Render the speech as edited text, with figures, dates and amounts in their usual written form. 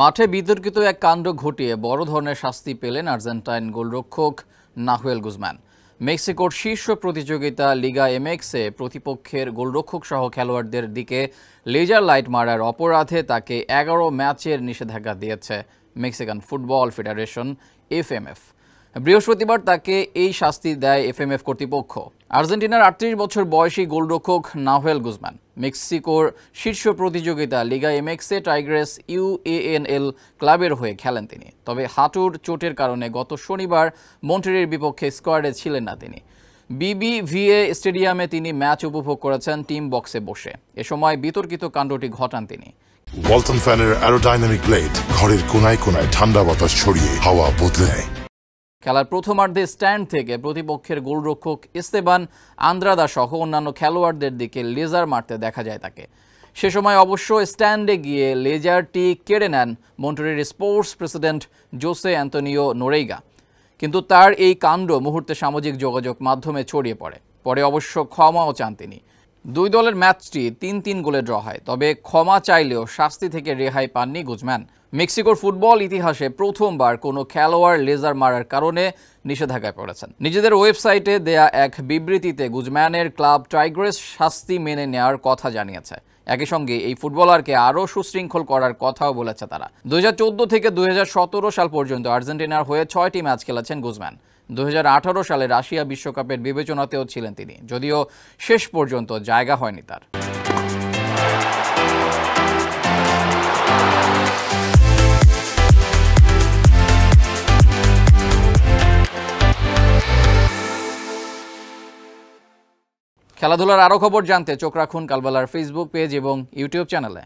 মাঠে বিতর্কিত এক কাণ্ড ঘটিয়ে বড় ধরনের শাস্তি পেলেন আর্জেন্টাইন গোলরক্ষক নাহুয়েল গুজমান। মেক্সিকোর শীর্ষ প্রতিযোগিতা লিগা এমএক্সে প্রতিপক্ষের গোলরক্ষক সহ খেলোয়াড়দের দিকে লেজার লাইট মারার অপরাধে তাকে 11 ম্যাচের নিষেধাজ্ঞা দিয়েছে মেক্সিকান ফুটবল ফেডারেশন এফএমএফ। বৃহস্পতিবার তাকে এই শাস্তি দেয় এফএমএফ কর্তৃপক্ষ। আর্জেন্টিনার 38 বছর বয়সী গোলরক্ষক নাহুয়েল গুজমান মেক্সিকোর শীর্ষ প্রতিযোগিতা লিগা এমএক্সে টাইগ্রেস ইউএএনএল ক্লাবের হয়ে খেলেন তিনি। তবে হাঁটুর চোটের কারণে গত শনিবার মন্ট্রিয়ালের বিপক্ষে স্কোয়াডে ছিলেন না তিনি। বিবিভিএ স্টেডিয়ামে তিনি ম্যাচ উপভোগ করেছেন টিম বক্সে বসে। এ সময় বিতর্কিত কাণ্ডটি ঘটান তিনি। ওয়ালটন ফ্যানের অ্যারোডাইনামিক ব্লেড ঘরের কোনায় কোনায় ঠান্ডা বাতাস ছড়িয়ে হাওয়া বদলে নেয়। খেলার প্রথমার্ধে স্ট্যান্ড থেকে প্রতিপক্ষের গোলরক্ষক এস্তেবান আন্দ্রাদা সহ অন্যান্য খেলোয়াড়দের দিকে লেজার মারতে দেখা যায় তাকে। সে সময় অবশ্য স্ট্যান্ডে গিয়ে লেজারটি কেড়ে নেন Montreal sports president Jose Antonio Noriega. কিন্তু তার এই কাণ্ড মুহূর্তে সামাজিক যোগাযোগ মাধ্যমে ছড়িয়ে পড়ে। পরে অবশ্য ক্ষমাও চান তিনি। দুই দলের ম্যাচটি 3-3 গোলে ড্র হয়। তবে ক্ষমা চাইলেও শাস্তি থেকে রেহাই পাননি গুজমান। মেক্সিকোর ফুটবল ইতিহাসে প্রথমবার কোনো খেলোয়াড় লেজার মারার কারণে নিষেধাজ্ঞায় পড়েছেন। নিজেদের ওয়েবসাইটে দেয়া এক বিবৃতিতে গুজম্যানের ক্লাব টাইগ্রেস শাস্তি মেনে নেওয়ার কথা জানিয়েছে। একই সঙ্গে এই ফুটবলারকে আরও সুশৃঙ্খল করার কথাও বলেছে তারা। 2014 থেকে 2017 সাল পর্যন্ত আর্জেন্টিনার হয়ে 6টি ম্যাচ খেলেছেন গুজমান। 2018 সালে রাশিয়া বিশ্বকাপের বিবেচনাতেও ছিলেন তিনি, যদিও শেষ পর্যন্ত জায়গা হয়নি তার। খেলাধুলার আরও খবর জানতে চোখ রাখুন কালবেলার ফেসবুক পেজ এবং ইউটিউব চ্যানেলে।